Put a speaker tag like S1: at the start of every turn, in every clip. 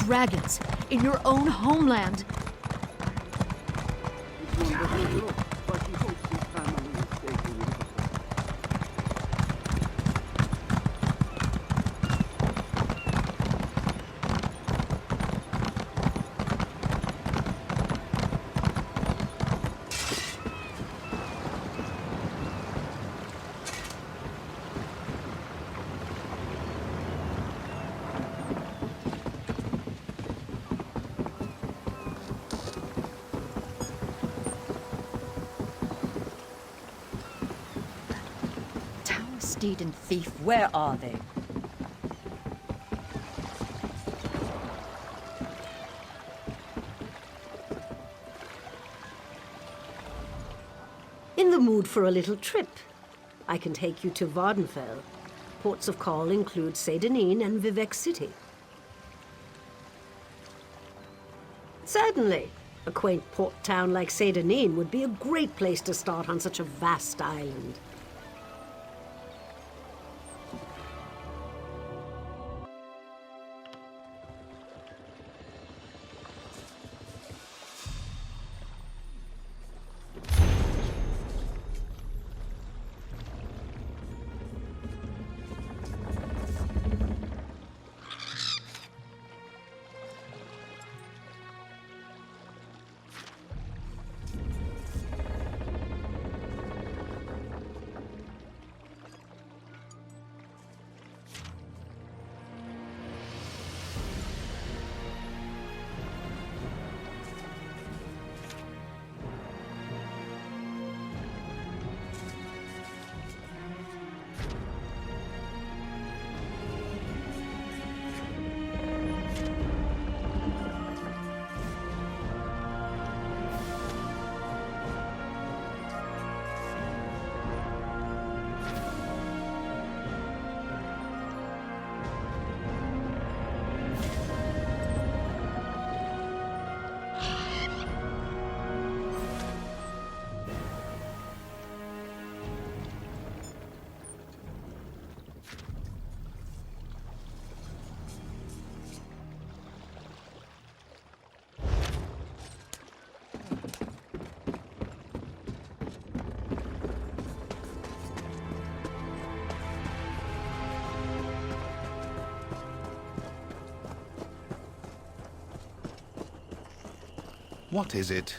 S1: dragons in your own homeland.
S2: Steed and thief, where are they?
S3: In the mood for a little trip? I can take you to VVardenfell. Ports of call include Saint-Denis and Vivec City. Certainly. A quaint port town like Saint-Denis would be a great place to start on such a vast island.
S4: What is it?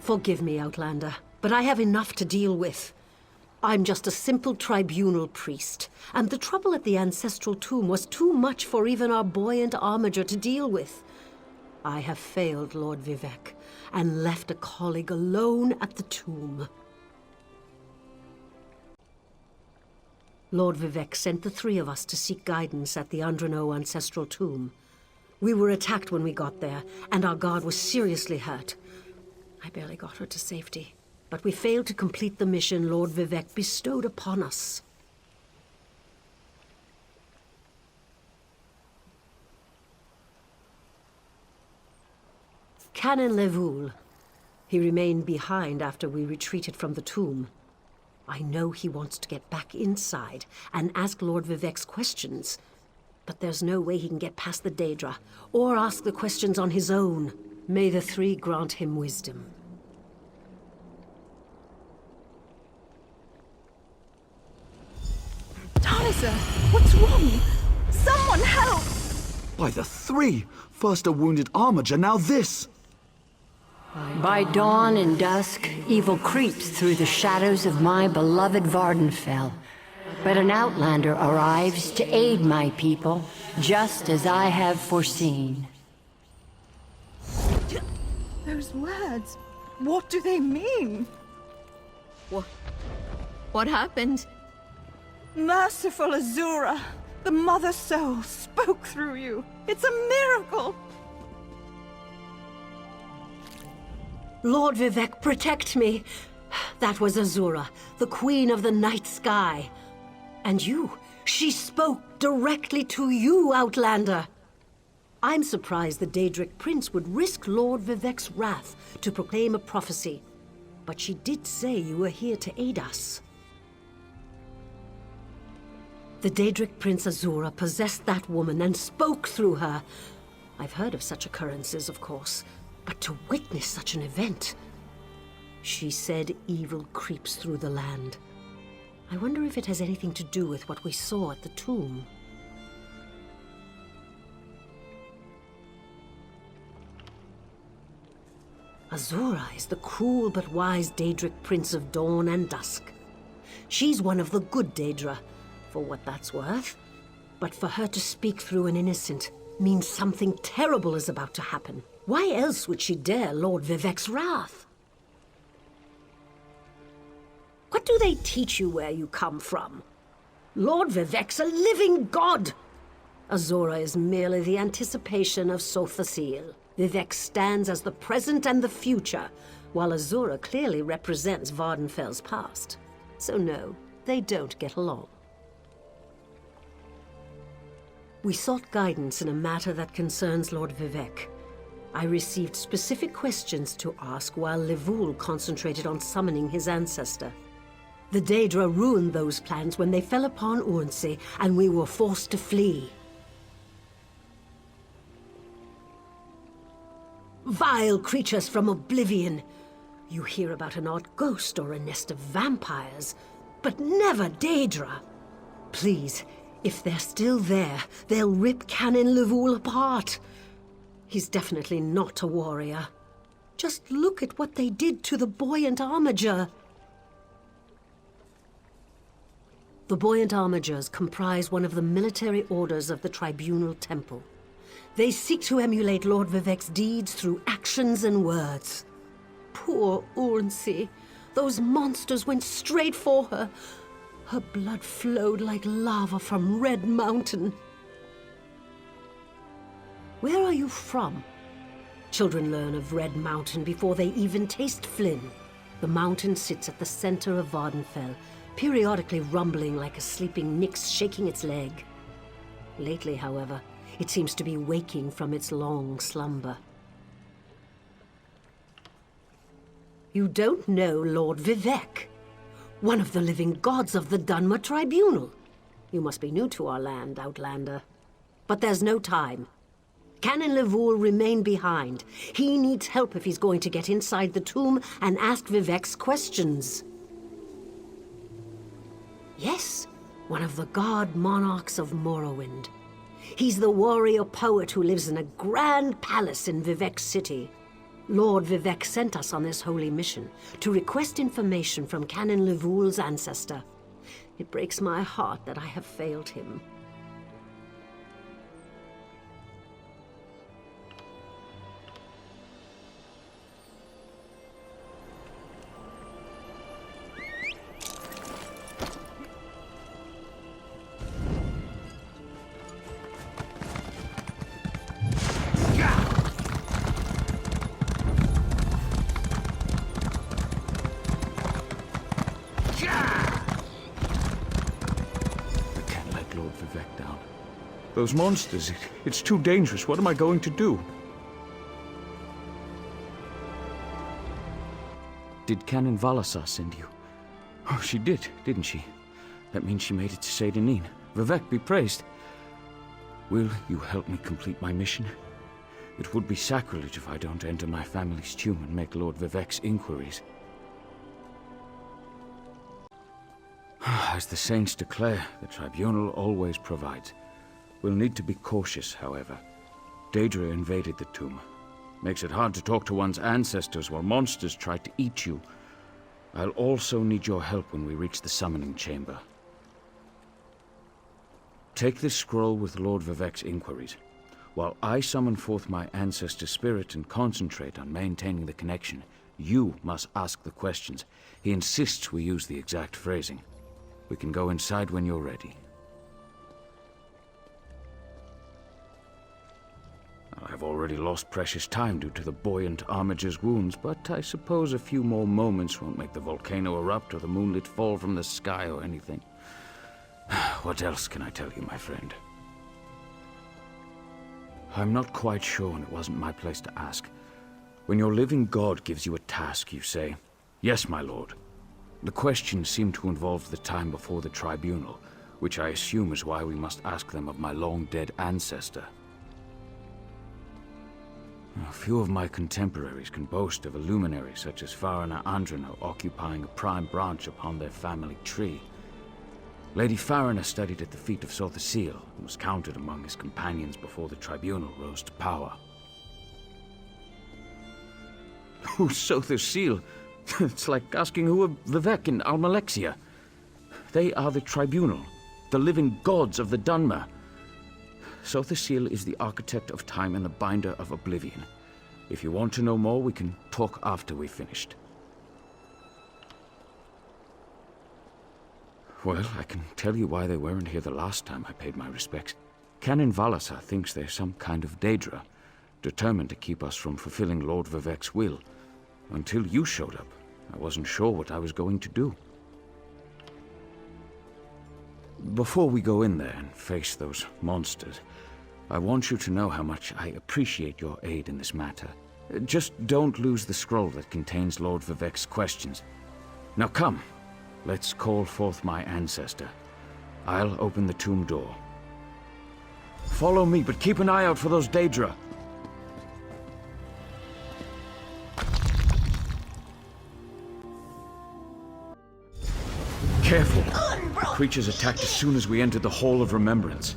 S3: Forgive me, Outlander, but I have enough to deal with. I'm just a simple tribunal priest, and the trouble at the ancestral tomb was too much for even our buoyant armiger to deal with. I have failed Lord Vivec, and left a colleague alone at the tomb. Lord Vivec sent the three of us to seek guidance at the Andrano ancestral tomb. We were attacked when we got there, and our guard was seriously hurt. I barely got her to safety. But we failed to complete the mission Lord Vivec bestowed upon us. Canon Levoul. He remained behind after we retreated from the tomb. I know he wants to get back inside and ask Lord Vivec's questions. But there's no way he can get past the Daedra, or ask the questions on his own. May the three grant him wisdom.
S1: Talisa, what's wrong? Someone help!
S5: By the three! First a wounded armiger, now this!
S6: By dawn and dusk, evil creeps through the shadows of my beloved Vardenfell. But an outlander arrives to aid my people, just as I have foreseen.
S1: Those words, what do they mean? What happened?
S7: Merciful Azura, the Mother Soul spoke through you. It's a miracle!
S3: Lord Vivec, protect me! That was Azura, the Queen of the Night Sky. And you, she spoke directly to you, Outlander. I'm surprised the Daedric prince would risk Lord Vivec's wrath to proclaim a prophecy. But she did say you were here to aid us. The Daedric Prince Azura possessed that woman and spoke through her. I've heard of such occurrences, of course, but to witness such an event... She said evil creeps through the land. I wonder if it has anything to do with what we saw at the tomb. Azura is the cruel but wise Daedric Prince of Dawn and Dusk. She's one of the good Daedra, for what that's worth. But for her to speak through an innocent means something terrible is about to happen. Why else would she dare Lord Vivec's wrath? What do they teach you where you come from? Lord Vivec's a living god! Azura is merely the anticipation of Sothasil. Vivec stands as the present and the future, while Azura clearly represents Vardenfell's past. So no, they don't get along. We sought guidance in a matter that concerns Lord Vivec. I received specific questions to ask while Levoul concentrated on summoning his ancestor. The Daedra ruined those plans when they fell upon Urnsey, and we were forced to flee. Vile creatures from oblivion! You hear about an odd ghost or a nest of vampires, but never Daedra. Please, if they're still there, they'll rip Canon Levoul apart. He's definitely not a warrior. Just look at what they did to the Buoyant Armiger. The Buoyant Armigers comprise one of the military orders of the Tribunal Temple. They seek to emulate Lord Vivec's deeds through actions and words. Poor Urnsey. Those monsters went straight for her. Her blood flowed like lava from Red Mountain. Where are you from? Children learn of Red Mountain before they even taste Flynn. The mountain sits at the center of Vardenfell, periodically rumbling like a sleeping Nyx shaking its leg. Lately, however, it seems to be waking from its long slumber. You don't know Lord Vivec, one of the living gods of the Dunmer Tribunal. You must be new to our land, Outlander. But there's no time. Canon Levoul remain behind. He needs help if he's going to get inside the tomb and ask Vivec's questions. Yes, one of the god monarchs of Morrowind. He's the warrior poet who lives in a grand palace in Vivec City. Lord Vivec sent us on this holy mission to request information from Canon Levoul's ancestor. It breaks my heart that I have failed him.
S4: Those monsters, it's too dangerous. What am I going to do? Did Canon Valasar send you? Oh, she did, didn't she? That means she made it to Seydanin. Vivec be praised. Will you help me complete my mission? It would be sacrilege if I don't enter my family's tomb and make Lord Vivec's inquiries. As the saints declare, the Tribunal always provides. We'll need to be cautious, however. Daedra invaded the tomb. Makes it hard to talk to one's ancestors while monsters try to eat you. I'll also need your help when we reach the summoning chamber. Take this scroll with Lord Vivec's inquiries. While I summon forth my ancestor spirit and concentrate on maintaining the connection, you must ask the questions. He insists we use the exact phrasing. We can go inside when you're ready. I've already lost precious time due to the Buoyant Armiger's wounds, but I suppose a few more moments won't make the volcano erupt or the moonlit fall from the sky or anything. What else can I tell you, my friend? I'm not quite sure, and it wasn't my place to ask. When your living god gives you a task, you say, "Yes, my lord." The questions seem to involve the time before the tribunal, which I assume is why we must ask them of my long-dead ancestor. A few of my contemporaries can boast of a luminary such as Farina Andrano occupying a prime branch upon their family tree. Lady Farina studied at the feet of Sothasil and was counted among his companions before the tribunal rose to power. Who's Sothasil? It's like asking who are Vivek and Almalexia. They are the tribunal, the living gods of the Dunmer. Sothasil is the architect of time and the binder of oblivion. If you want to know more, we can talk after we've finished. Well, I can tell you why they weren't here the last time I paid my respects. Canon Valasar thinks they're some kind of Daedra, determined to keep us from fulfilling Lord Vivek's will. Until you showed up, I wasn't sure what I was going to do. Before we go in there and face those monsters, I want you to know how much I appreciate your aid in this matter. Just don't lose the scroll that contains Lord Vivek's questions. Now come, let's call forth my ancestor. I'll open the tomb door. Follow me, but keep an eye out for those Daedra. Careful. Creatures attacked as soon as we entered the Hall of Remembrance.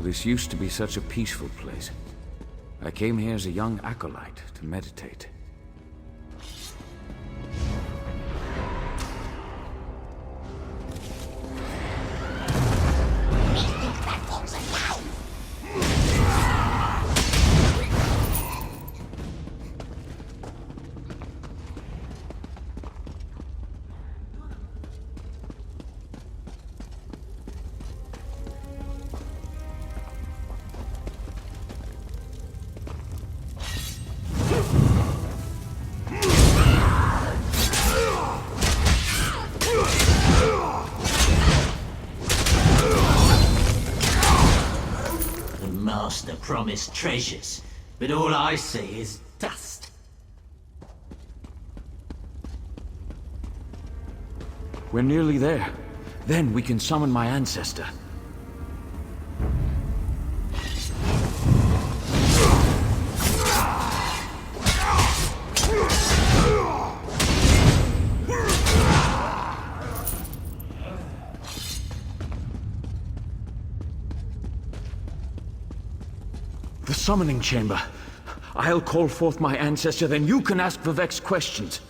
S4: This used to be such a peaceful place. I came here as a young acolyte to meditate.
S8: The promised treasures, but all I see is dust.
S4: We're nearly there. Then we can summon my ancestor. The summoning chamber. I'll call forth my ancestor, then you can ask Vivek's questions.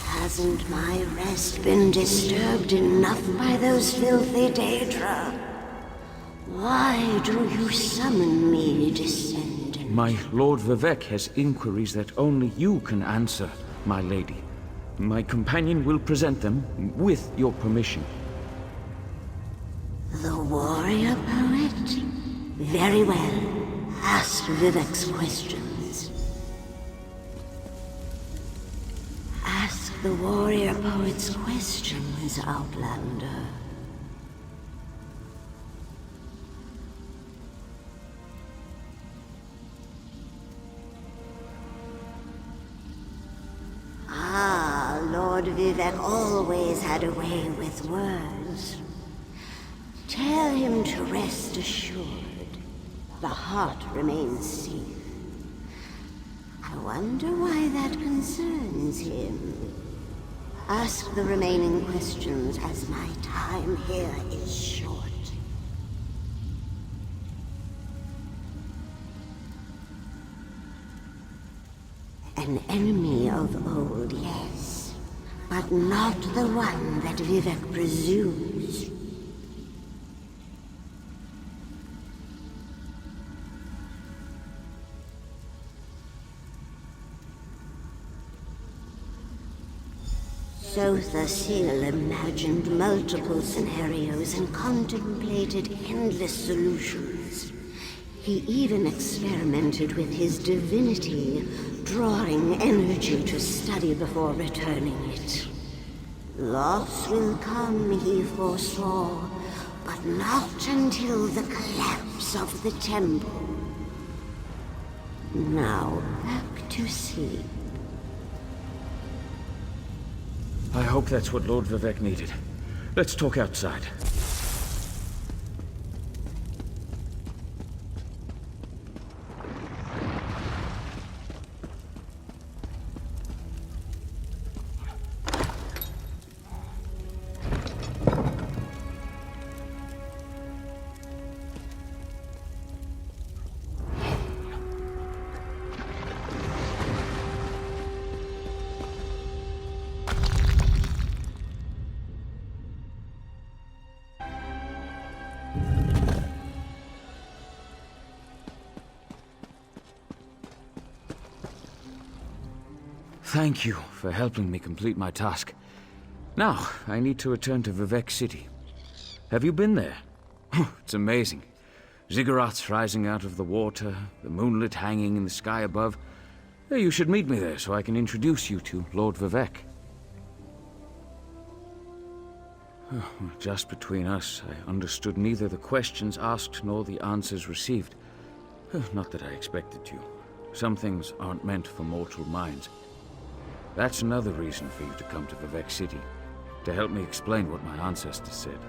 S9: Hasn't my rest been disturbed enough by those filthy Daedra? Why do you summon me, descendant?
S4: My Lord Vivek has inquiries that only you can answer, my lady. My companion will present them with your permission.
S9: The warrior poet? Very well. Ask Vivek's questions. Ask the warrior poet's questions, Outlander. Lord Vivek always had a way with words. Tell him to rest assured. The heart remains safe. I wonder why that concerns him. Ask the remaining questions, as my time here is short. An enemy of old, yes, but not the one that Vivek presumes. Sotha Seal imagined multiple scenarios and contemplated endless solutions. He even experimented with his divinity, drawing energy to study before returning it. Loss will come, he foresaw, but not until the collapse of the temple. Now, back to sleep.
S4: I hope that's what Lord Vivek needed. Let's talk outside. Thank you for helping me complete my task. Now, I need to return to Vivek City. Have you been there? It's amazing. Ziggurats rising out of the water, the moonlit hanging in the sky above. You should meet me there so I can introduce you to Lord Vivek. Just between us, I understood neither the questions asked nor the answers received. Not that I expected to. Some things aren't meant for mortal minds. That's another reason for you to come to Vivek City, to help me explain what my ancestors said.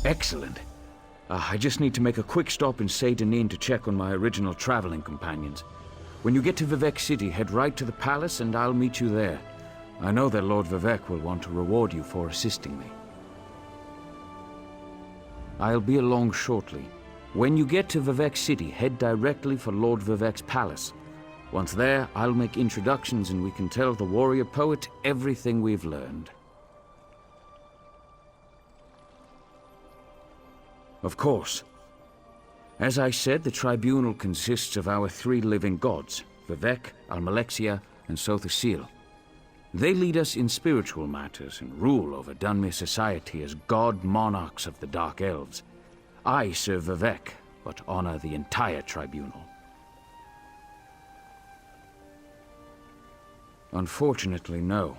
S4: Excellent. I just need to make a quick stop in Saint-Denis to check on my original traveling companions. When you get to Vivek City, head right to the palace and I'll meet you there. I know that Lord Vivek will want to reward you for assisting me. I'll be along shortly. When you get to Vivek City, head directly for Lord Vivek's palace. Once there, I'll make introductions and we can tell the warrior poet everything we've learned. Of course. As I said, the tribunal consists of our 3 living gods, Vivek, Almalexia, and Sotha Seal. They lead us in spiritual matters and rule over Dunmer society as god monarchs of the Dark Elves. I serve Vivek, but honor the entire tribunal. Unfortunately, no.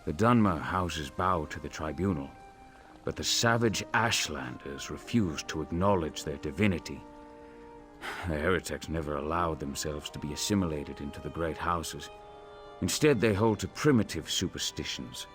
S4: The Dunmer houses bow to the tribunal, but the savage Ashlanders refuse to acknowledge their divinity. The heretics never allowed themselves to be assimilated into the great houses. Instead, they hold to primitive superstitions.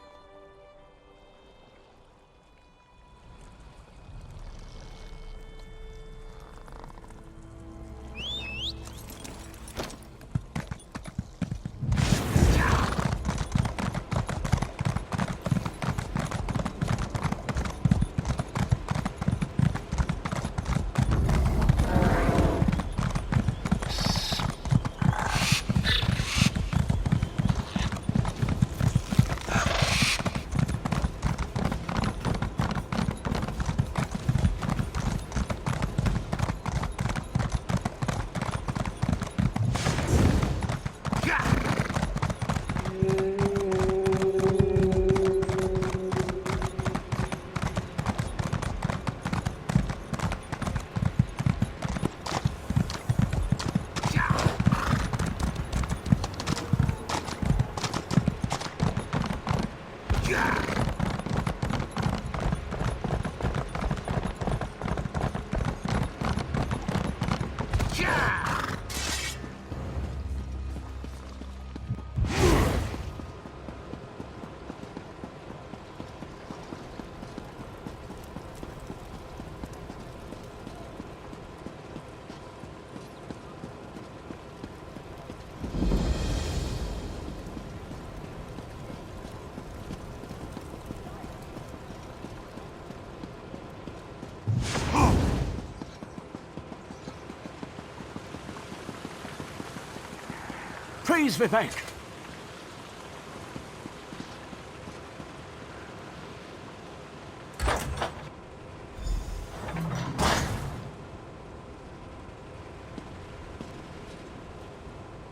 S10: Freeze, Vivek!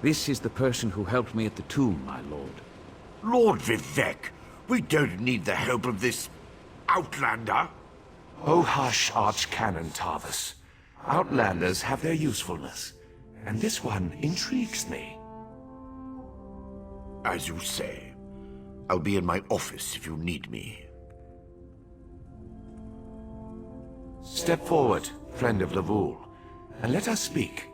S4: This is the person who helped me at the tomb, my lord.
S11: Lord Vivek, we don't need the help of this outlander.
S10: Oh hush, Archcanon Tarvis. Outlanders have their usefulness, and this one intrigues me.
S11: As you say. I'll be in my office if you need me.
S10: Step forward, friend of Lavul, and let us speak.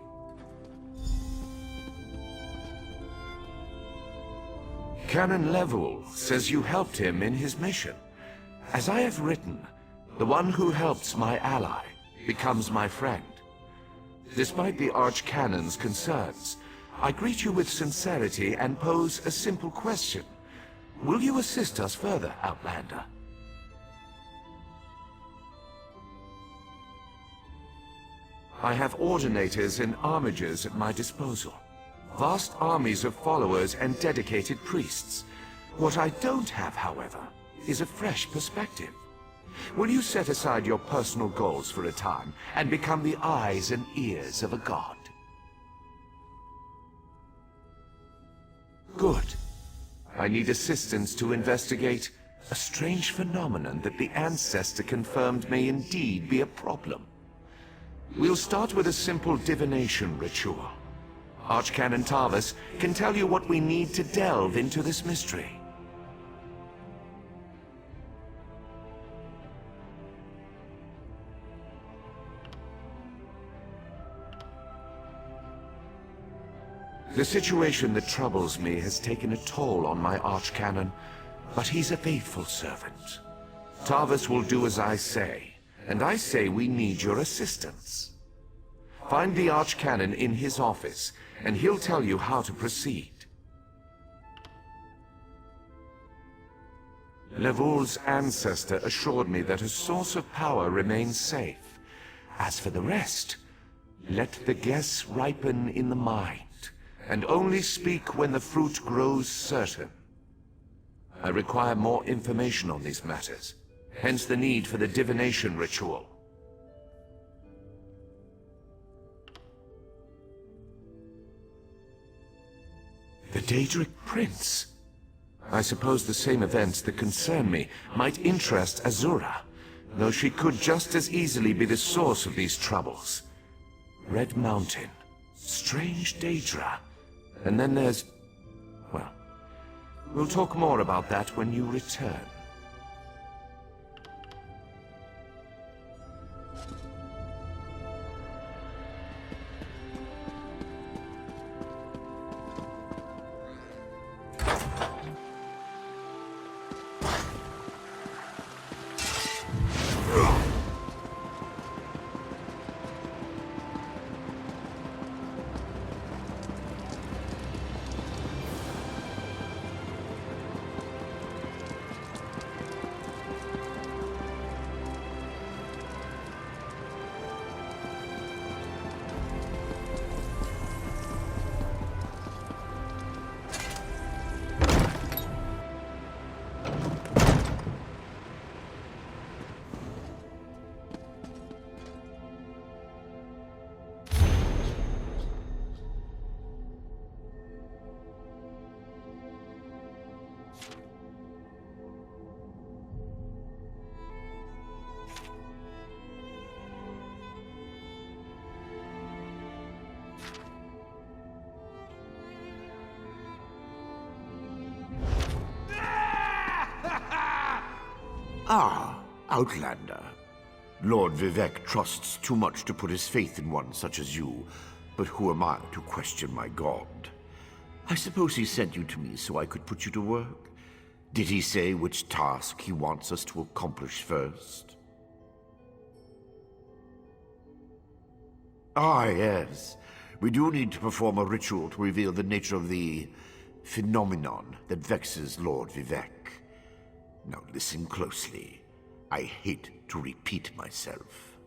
S10: Canon Level says you helped him in his mission. As I have written, the one who helps my ally becomes my friend. Despite the Archcanon's concerns, I greet you with sincerity and pose a simple question. Will you assist us further, Outlander? I have ordinators and armigers at my disposal. Vast armies of followers and dedicated priests. What I don't have, however, is a fresh perspective. Will you set aside your personal goals for a time and become the eyes and ears of a god? Good. I need assistance to investigate a strange phenomenon that the Ancestor confirmed may indeed be a problem. We'll start with a simple divination ritual. Archcanon Tarvis can tell you what we need to delve into this mystery. The situation that troubles me has taken a toll on my Archcanon, but he's a faithful servant. Tarvis will do as I say, and I say we need your assistance. Find the Archcanon in his office, and he'll tell you how to proceed. Levul's ancestor assured me that a source of power remains safe. As for the rest, let the guess ripen in the mind, and only speak when the fruit grows certain. I require more information on these matters, hence the need for the divination ritual. The Daedric Prince. I suppose the same events that concern me might interest Azura, though she could just as easily be the source of these troubles. Red Mountain, strange Daedra, and then there's... well, we'll talk more about that when you return.
S11: Ah, Outlander. Lord Vivek trusts too much to put his faith in one such as you, but who am I to question my god? I suppose he sent you to me so I could put you to work? Did he say which task he wants us to accomplish first? Ah, yes. We do need to perform a ritual to reveal the nature of the phenomenon that vexes Lord Vivek. Now listen closely. I hate to repeat myself.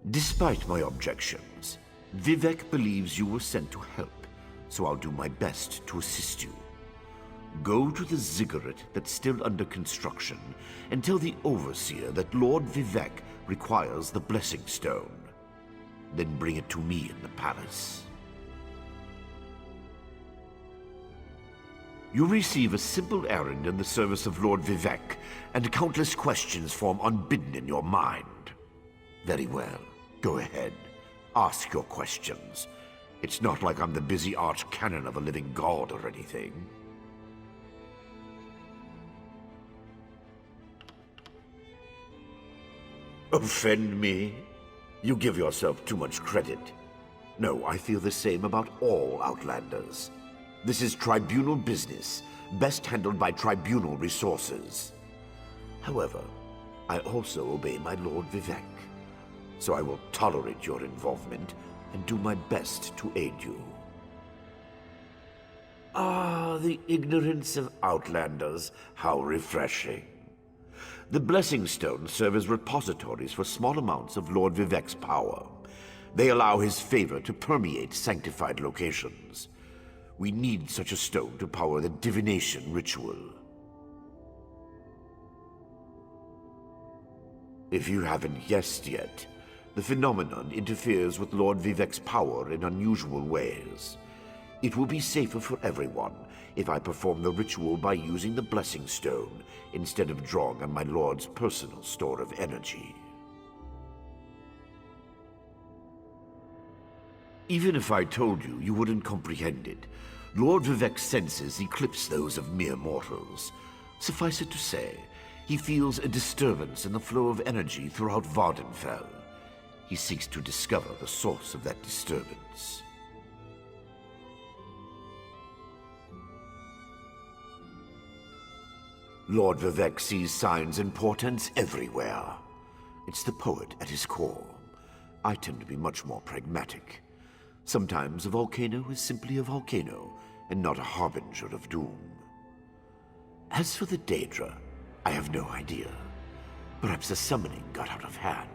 S11: Despite my objections, Vivek believes you were sent to help so I'll do my best to assist you. Go to the ziggurat that's still under construction and tell the Overseer that Lord Vivec requires the Blessing Stone. Then bring it to me in the palace. You receive a simple errand in the service of Lord Vivec, and countless questions form unbidden in your mind. Very well. Go ahead. Ask your questions. It's not like I'm the busy archcanon of a living god or anything. Offend me? You give yourself too much credit. No, I feel the same about all Outlanders. This is tribunal business, best handled by tribunal resources. However, I also obey my Lord Vivec, so I will tolerate your involvement and do my best to aid you. Ah, the ignorance of Outlanders, how refreshing. The Blessing Stones serve as repositories for small amounts of Lord Vivec's power. They allow his favor to permeate sanctified locations. We need such a stone to power the divination ritual. If you haven't guessed yet, the phenomenon interferes with Lord Vivec's power in unusual ways. It will be safer for everyone if I perform the ritual by using the Blessing Stone instead of drawing on my Lord's personal store of energy. Even if I told you, you wouldn't comprehend it. Lord Vivec's senses eclipse those of mere mortals. Suffice it to say, he feels a disturbance in the flow of energy throughout Vardenfell. He seeks to discover the source of that disturbance. Lord Vivec sees signs and portents everywhere. It's the poet at his core. I tend to be much more pragmatic. Sometimes a volcano is simply a volcano, and not a harbinger of doom. As for the Daedra, I have no idea. Perhaps the summoning got out of hand.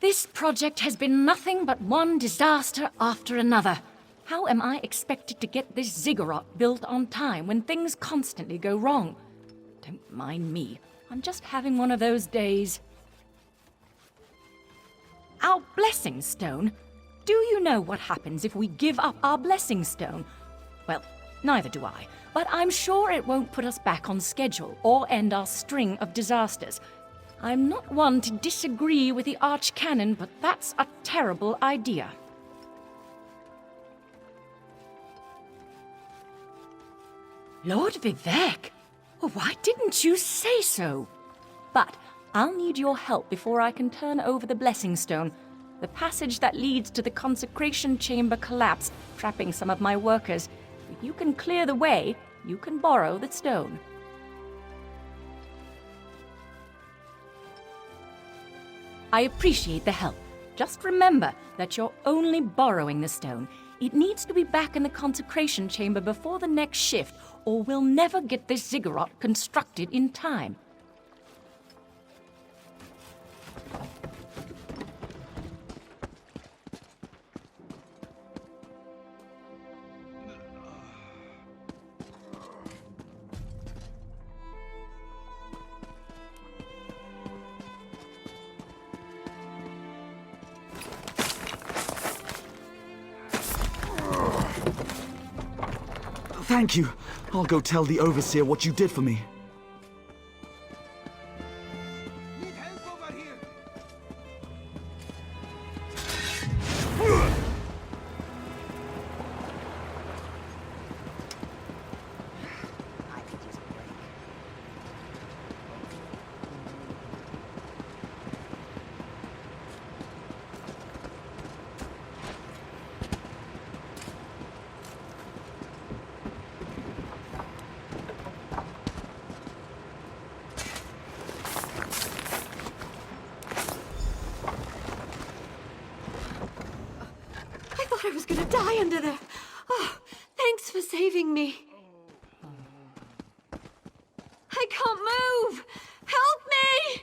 S2: This project has been nothing but one disaster after another. How am I expected to get this ziggurat built on time when things constantly go wrong? Don't mind me. I'm just having one of those days. Our Blessing Stone? Do you know what happens if we give up our Blessing Stone? Well, neither do I. But I'm sure it won't put us back on schedule or end our string of disasters. I'm not one to disagree with the Archcanon, but that's a terrible idea. Lord Vivec? Well, why didn't you say so? But I'll need your help before I can turn over the Blessing Stone. The passage that leads to the consecration chamber collapsed, trapping some of my workers. If you can clear the way, you can borrow the stone. I appreciate the help. Just remember that you're only borrowing the stone. It needs to be back in the consecration chamber before the next shift, or we'll never get this ziggurat constructed in time.
S5: Thank you. I'll go tell the Overseer what you did for me.
S12: Need help over here.
S3: die under there. Oh, thanks for saving me. I can't move! Help me!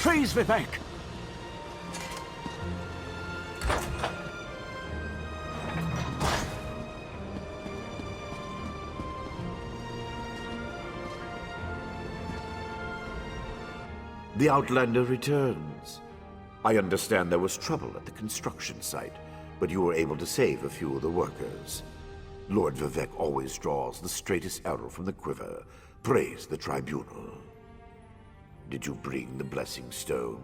S4: Praise Vivek!
S11: The Outlander returns. I understand there was trouble at the construction site, but you were able to save a few of the workers. Lord Vivek always draws the straightest arrow from the quiver. Praise the Tribunal. Did you bring the Blessing Stone?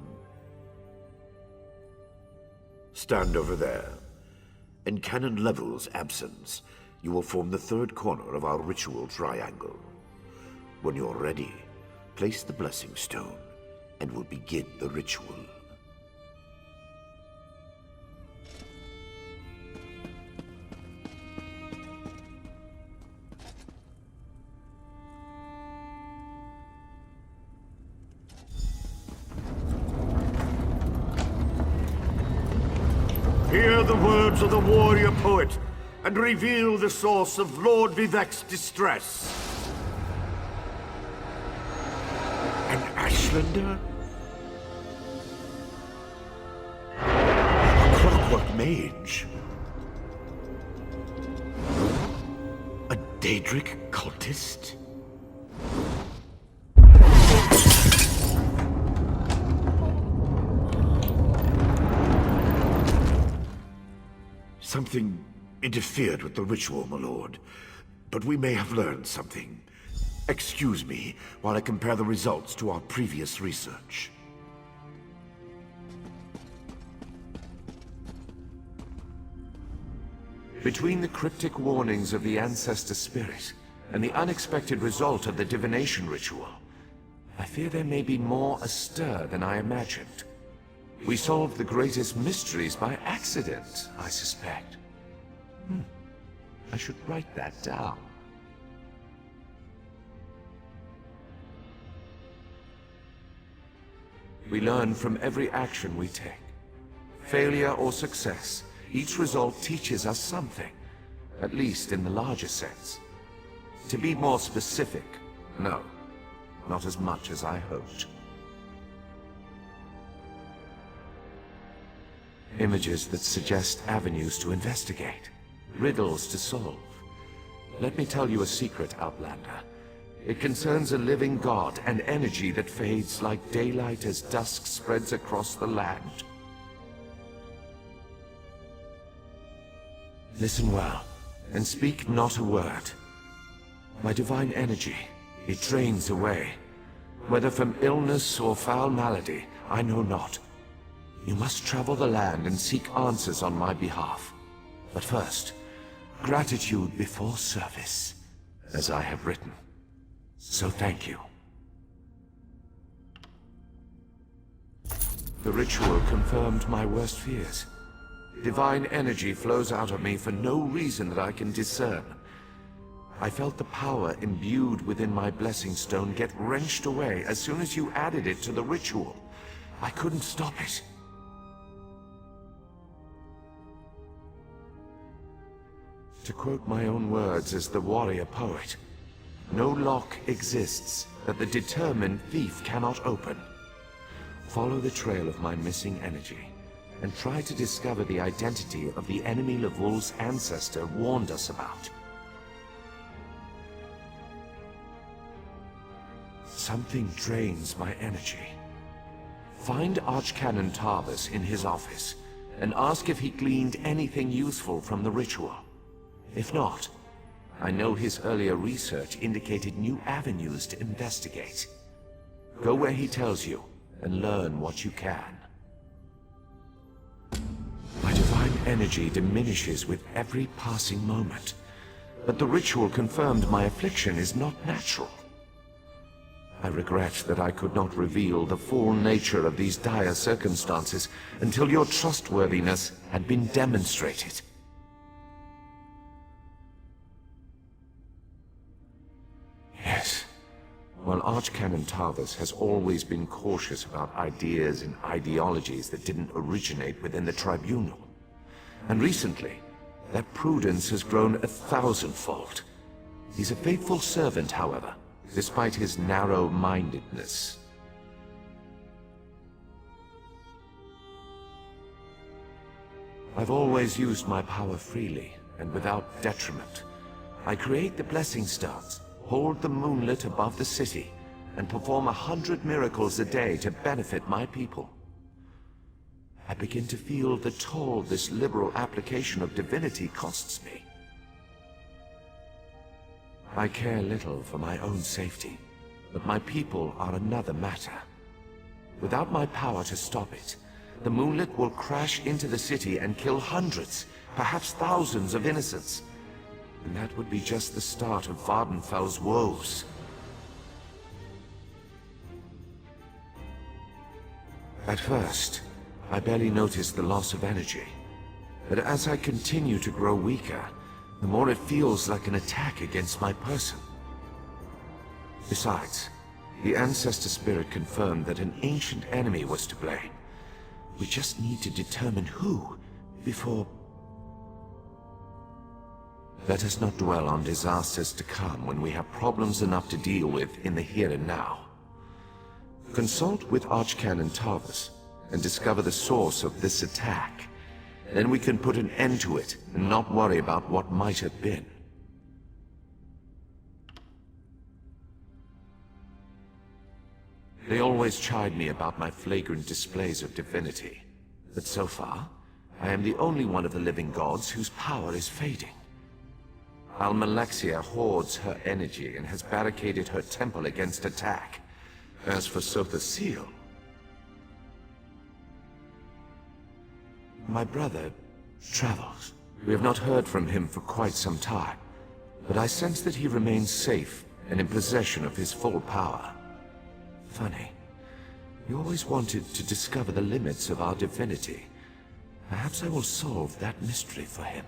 S11: Stand over there. In Canon Level's absence, you will form the third corner of our ritual triangle. When you're ready, place the Blessing Stone, and we'll begin the ritual. Hear the words of the warrior poet, and reveal the source of Lord Vivek's distress. An Ashlander? A clockwork mage? A Daedric cultist? Something interfered with the ritual, my lord. But we may have learned something. Excuse me while I compare the results to our previous research.
S10: Between the cryptic warnings of the ancestor spirit and the unexpected result of the divination ritual, I fear there may be more astir than I imagined. We solved the greatest mysteries by accident, I suspect. I should write that down. We learn from every action we take. Failure or success, each result teaches us something, at least in the larger sense. To be more specific, no, not as much as I hoped. Images that suggest avenues to investigate, riddles to solve. Let me tell you a secret, Outlander. It concerns a living god, an energy that fades like daylight as dusk spreads across the land. Listen well, and speak not a word. My divine energy, it drains away. Whether from illness or foul malady, I know not. You must travel the land and seek answers on my behalf. But first, gratitude before service, as I have written. So thank you. The ritual confirmed my worst fears. Divine energy flows out of me for no reason that I can discern. I felt the power imbued within my blessing stone get wrenched away as soon as you added it to the ritual. I couldn't stop it. To quote my own words as the warrior poet, no lock exists that the determined thief cannot open. Follow the trail of my missing energy, and try to discover the identity of the enemy Levul's ancestor warned us about. Something drains my energy. Find Archcanon Tarvis in his office, and ask if he gleaned anything useful from the ritual. If not, I know his earlier research indicated new avenues to investigate. Go where he tells you, and learn what you can. My divine energy diminishes with every passing moment, but the ritual confirmed my affliction is not natural. I regret that I could not reveal the full nature of these dire circumstances until your trustworthiness had been demonstrated. Yes. While Archcanon Tarvis has always been cautious about ideas and ideologies that didn't originate within the Tribunal, and recently, that prudence has grown 1,000-fold. He's a faithful servant, however, despite his narrow-mindedness. I've always used my power freely, and without detriment. I create the Blessing Stones, hold the moonlit above the city, and perform 100 miracles a day to benefit my people. I begin to feel the toll this liberal application of divinity costs me. I care little for my own safety, but my people are another matter. Without my power to stop it, the moonlit will crash into the city and kill hundreds, perhaps thousands of innocents. And that would be just the start of Vardenfell's woes. At first, I barely noticed the loss of energy. But as I continue to grow weaker, the more it feels like an attack against my person. Besides, the Ancestor Spirit confirmed that an ancient enemy was to blame. We just need to determine who, before... Let us not dwell on disasters to come when we have problems enough to deal with in the here and now. Consult with Archcanon Tarvis and discover the source of this attack. Then we can put an end to it and not worry about what might have been. They always chide me about my flagrant displays of divinity. But so far, I am the only one of the living gods whose power is fading. Almalexia hoards her energy and has barricaded her temple against attack. As for Sotha's seal... My brother travels. We have not heard from him for quite some time, but I sense that he remains safe and in possession of his full power. Funny. He always wanted to discover the limits of our divinity. Perhaps I will solve that mystery for him.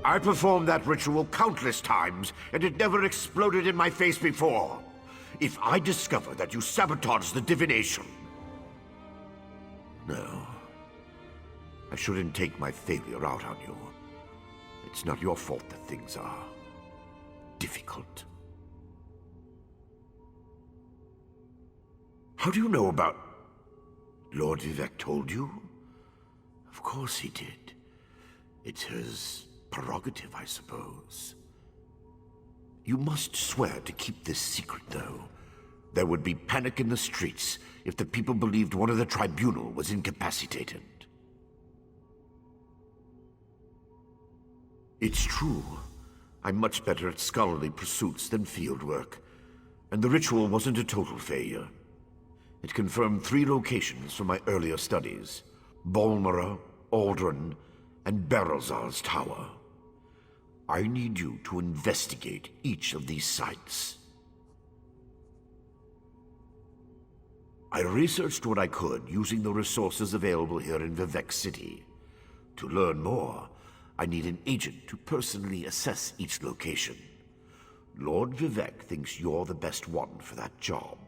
S11: I performed that ritual countless times, and it never exploded in my face before. If I discover that you sabotage the divination... No. I shouldn't take my failure out on you. It's not your fault that things are... difficult. How do you know about... Lord Vivec told you? Of course he did. It's his... prerogative, I suppose. You must swear to keep this secret, though. There would be panic in the streets if the people believed one of the Tribunal was incapacitated. It's true. I'm much better at scholarly pursuits than fieldwork, and the ritual wasn't a total failure. It confirmed 3 locations from my earlier studies: Bolmora, Aldrin, and Berelzar's Tower. I need you to investigate each of these sites. I researched what I could using the resources available here in Vivec City. To learn more, I need an agent to personally assess each location. Lord Vivec thinks you're the best one for that job.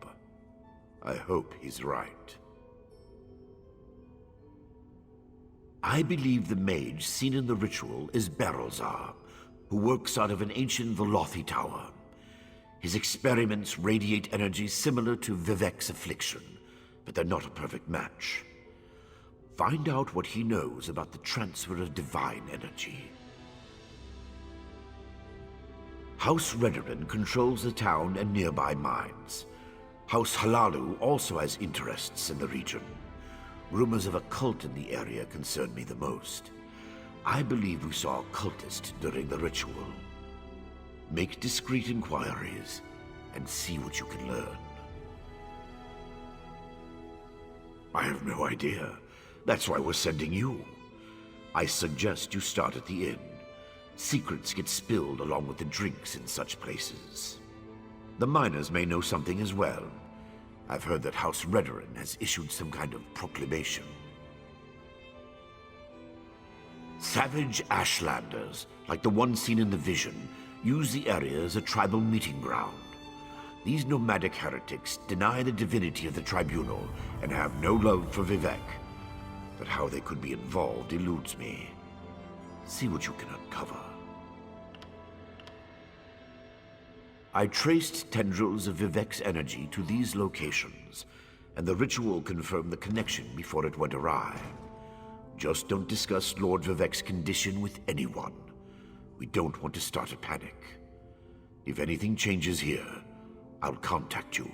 S11: I hope he's right. I believe the mage seen in the ritual is Barrelzar, who works out of an ancient Velothi tower. His experiments radiate energy similar to Vivec's affliction, but they're not a perfect match. Find out what he knows about the transfer of divine energy. House Redoran controls the town and nearby mines. House Halalu also has interests in the region. Rumors of a cult in the area concern me the most. I believe we saw a cultist during the ritual. Make discreet inquiries and see what you can learn. I have no idea. That's why we're sending you. I suggest you start at the inn. Secrets get spilled along with the drinks in such places. The miners may know something as well. I've heard that House Redoran has issued some kind of proclamation. Savage Ashlanders, like the one seen in the vision, use the area as a tribal meeting ground. These nomadic heretics deny the divinity of the tribunal and have no love for Vivec. But how they could be involved eludes me. See what you can uncover. I traced tendrils of Vivec's energy to these locations, and the ritual confirmed the connection before it went awry. Just don't discuss Lord Vivec's condition with anyone. We don't want to start a panic. If anything changes here, I'll contact you.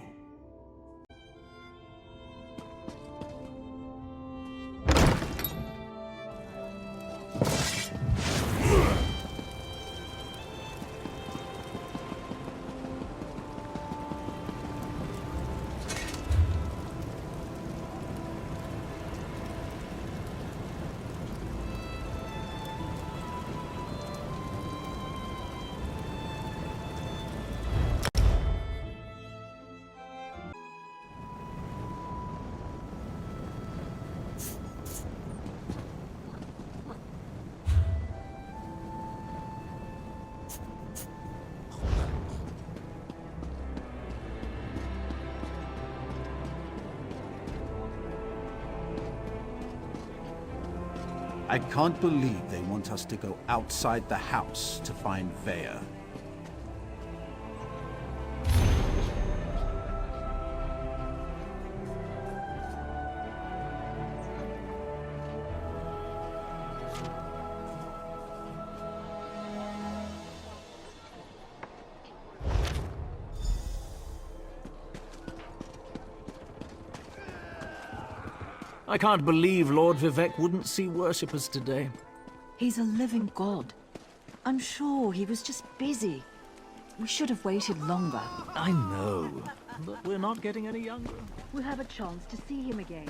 S12: I can't believe they want us to go outside the house to find Vea.
S13: I can't believe Lord Vivec wouldn't see worshippers today.
S1: He's a living god. I'm sure he was just busy. We should have waited longer.
S13: I know, but we're not getting any younger.
S1: We'll have a chance to see him again.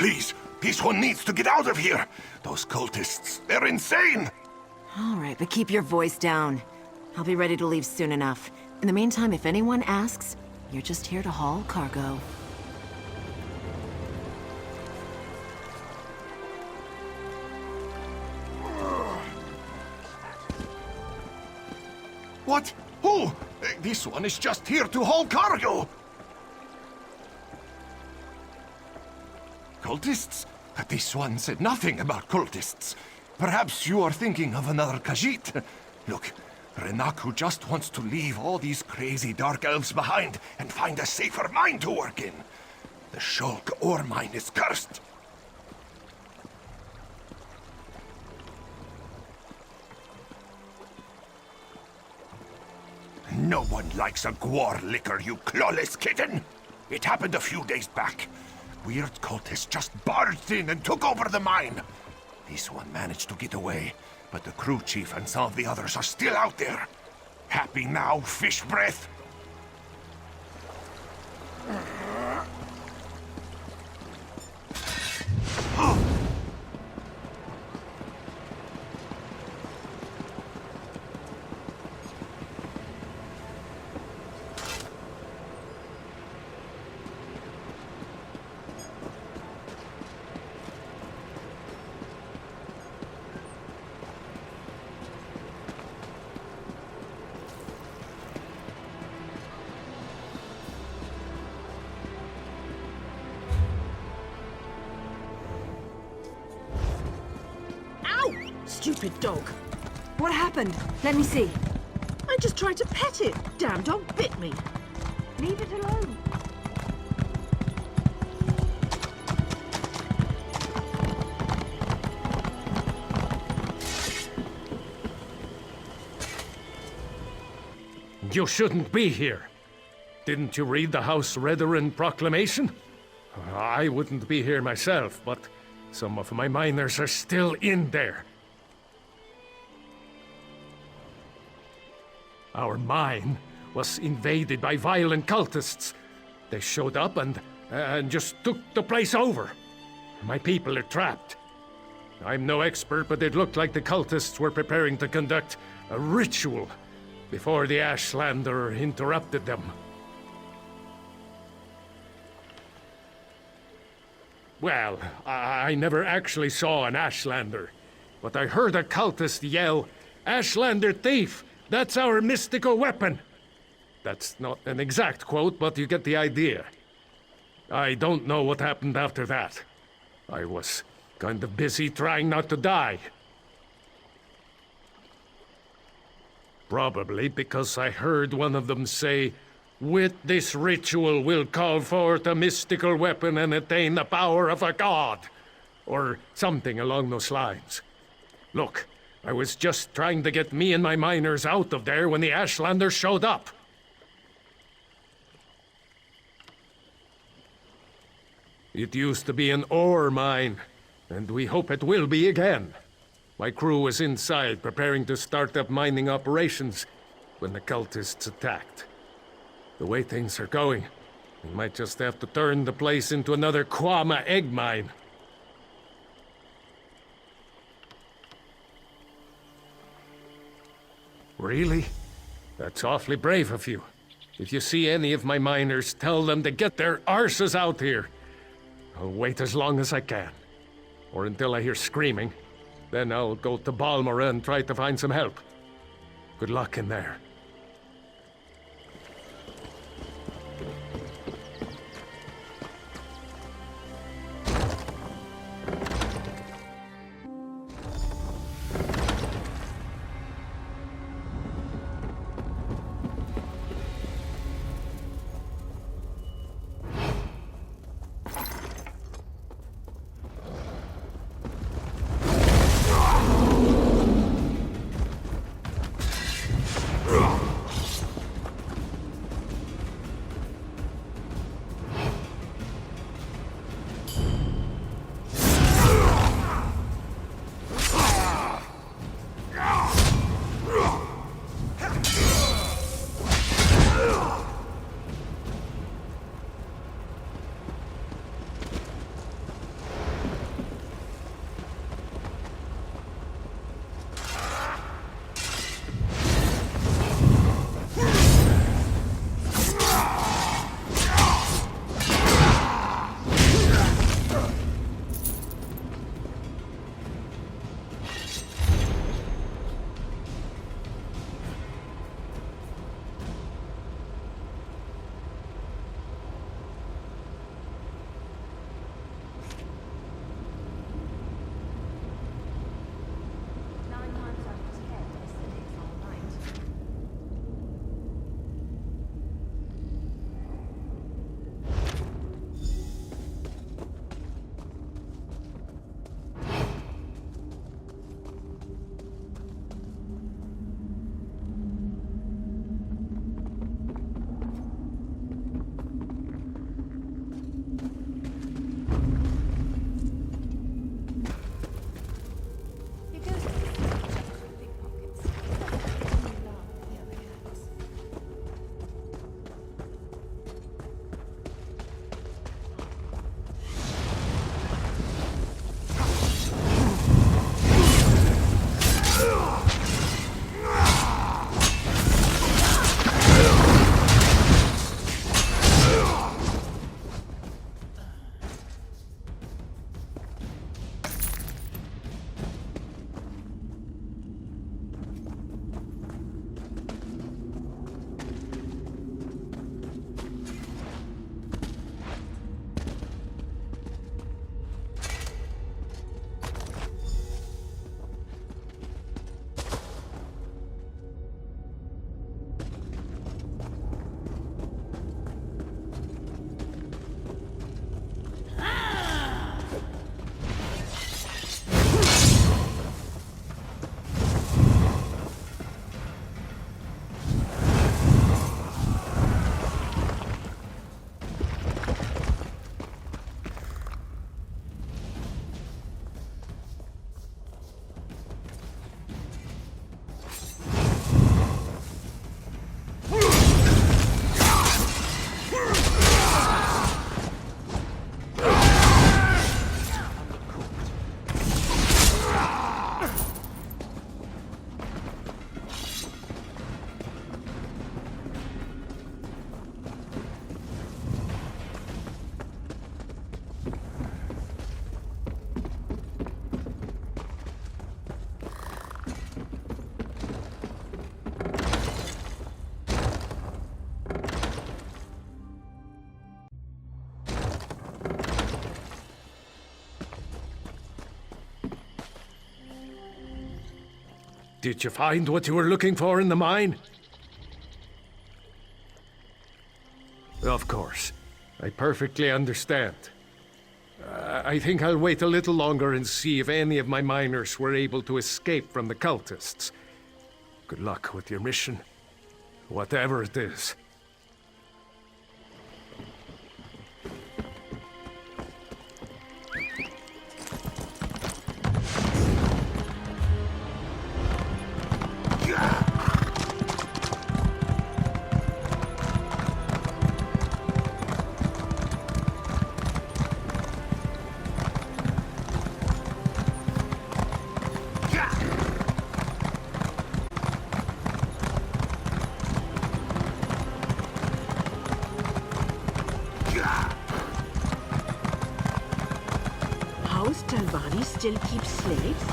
S10: Please, this one needs to get out of here. Those cultists, they're insane.
S14: All right, but keep your voice down. I'll be ready to leave soon enough. In the meantime, if anyone asks, you're just here to haul cargo.
S10: What? Who? This one is just here to haul cargo. Cultists? This one said nothing about cultists. Perhaps you are thinking of another Khajiit. Look, Renaku just wants to leave all these crazy dark elves behind and find a safer mine to work in. The Shulk ore mine is cursed.
S11: No one likes a gwar licker, you clawless kitten! It happened a few days back. Weird cultists just barged in and took over the mine. This one managed to get away, but the crew chief and some of the others are still out there. Happy now, fish breath?
S7: Stupid dog. What happened? Let me see. I just tried to pet it. Damn dog bit me. Leave it alone.
S15: You shouldn't be here. Didn't you read the House Redarin proclamation? I wouldn't be here myself, but some of my miners are still in there. Our mine was invaded by violent cultists. They showed up and just took the place over. My people are trapped. I'm no expert, but it looked like the cultists were preparing to conduct a ritual before the Ashlander interrupted them. Well, I never actually saw an Ashlander, but I heard a cultist yell, "Ashlander thief! That's our mystical weapon!" That's not an exact quote, but you get the idea. I don't know what happened after that. I was kind of busy trying not to die. Probably because I heard one of them say, "With this ritual we'll call forth a mystical weapon and attain the power of a god," or something along those lines. Look, I was just trying to get me and my miners out of there when the Ashlander showed up. It used to be an ore mine, and we hope it will be again. My crew was inside preparing to start up mining operations when the cultists attacked. The way things are going, we might just have to turn the place into another Kwama egg mine. Really? That's awfully brave of you. If you see any of my miners, tell them to get their arses out here. I'll wait as long as I can. Or until I hear screaming. Then I'll go to Balmora and try to find some help. Good luck in there. Did you find what you were looking for in the mine? Of course. I perfectly understand. I think I'll wait a little longer and see if any of my miners were able to escape from the cultists. Good luck with your mission, whatever it is.
S7: House Talvani still keeps slaves?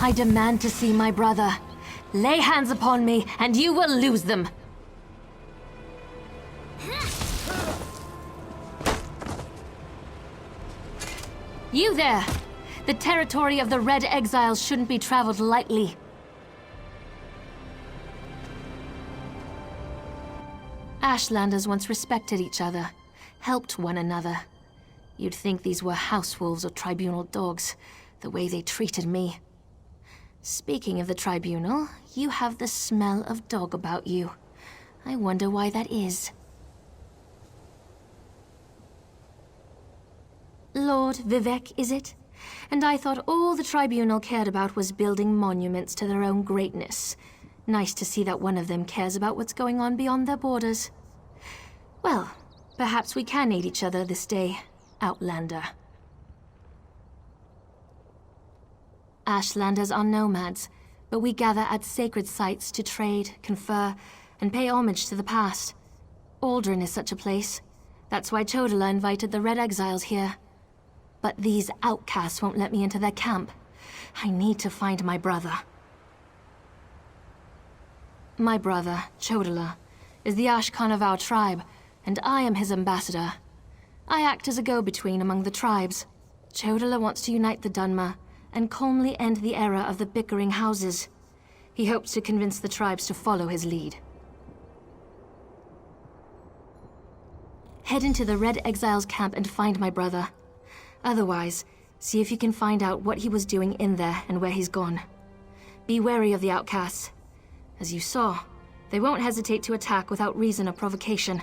S16: I demand to see my brother. Lay hands upon me, and you will lose them. You there! The territory of the Red Exiles shouldn't be traveled lightly. Ashlanders once respected each other, helped one another. You'd think these were house wolves or tribunal dogs, the way they treated me. Speaking of the tribunal, you have the smell of dog about you. I wonder why that is. Lord Vivec, is it? And I thought all the tribunal cared about was building monuments to their own greatness. Nice to see that one of them cares about what's going on beyond their borders. Well, perhaps we can aid each other this day, Outlander. Ashlanders are nomads, but we gather at sacred sites to trade, confer, and pay homage to the past. Aldrin is such a place. That's why Chodala invited the Red Exiles here. But these outcasts won't let me into their camp. I need to find my brother. My brother, Chodala, is the Ashkan of our tribe, and I am his ambassador. I act as a go-between among the tribes. Chodala wants to unite the Dunmer and calmly end the era of the bickering houses. He hopes to convince the tribes to follow his lead. Head into the Red Exiles camp and find my brother. Otherwise, see if you can find out what he was doing in there and where he's gone. Be wary of the outcasts. As you saw, they won't hesitate to attack without reason or provocation.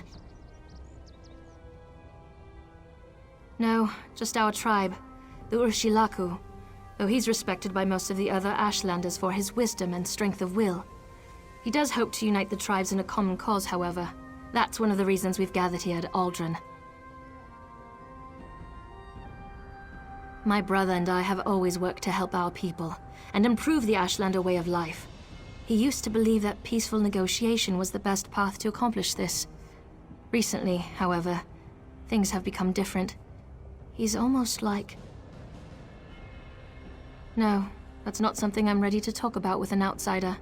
S16: No, just our tribe, the Urshilaku, though he's respected by most of the other Ashlanders for his wisdom and strength of will. He does hope to unite the tribes in a common cause, however. That's one of the reasons we've gathered here at Aldrin. My brother and I have always worked to help our people and improve the Ashlander way of life. He used to believe that peaceful negotiation was the best path to accomplish this. Recently, however, things have become different. He's almost like... No, that's not something I'm ready to talk about with an outsider.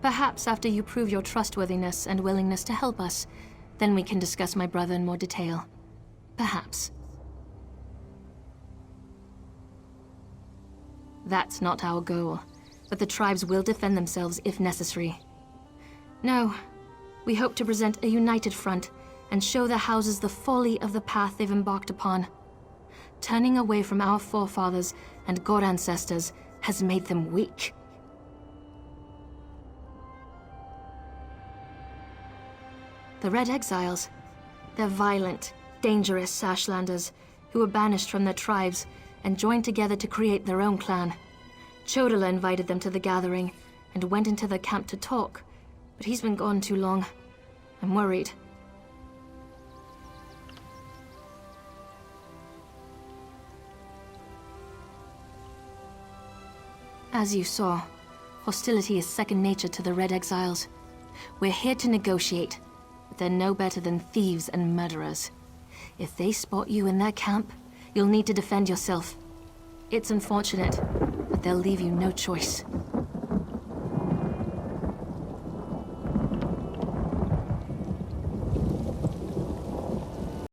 S16: Perhaps after you prove your trustworthiness and willingness to help us, Then we can discuss my brother in more detail. Perhaps. That's not our goal, but the tribes will defend themselves if necessary. No, we hope to present a united front and show the houses the folly of the path they've embarked upon. Turning away from our forefathers and god ancestors has made them weak. The Red Exiles. They're violent, dangerous Ashlanders who were banished from their tribes and joined together to create their own clan. Chodala invited them to the gathering and went into the camp to talk, but he's been gone too long. I'm worried. As you saw, hostility is second nature to the Red Exiles. We're here to negotiate, but they're no better than thieves and murderers. If they spot you in their camp, you'll need to defend yourself. It's unfortunate, but they'll leave you no choice.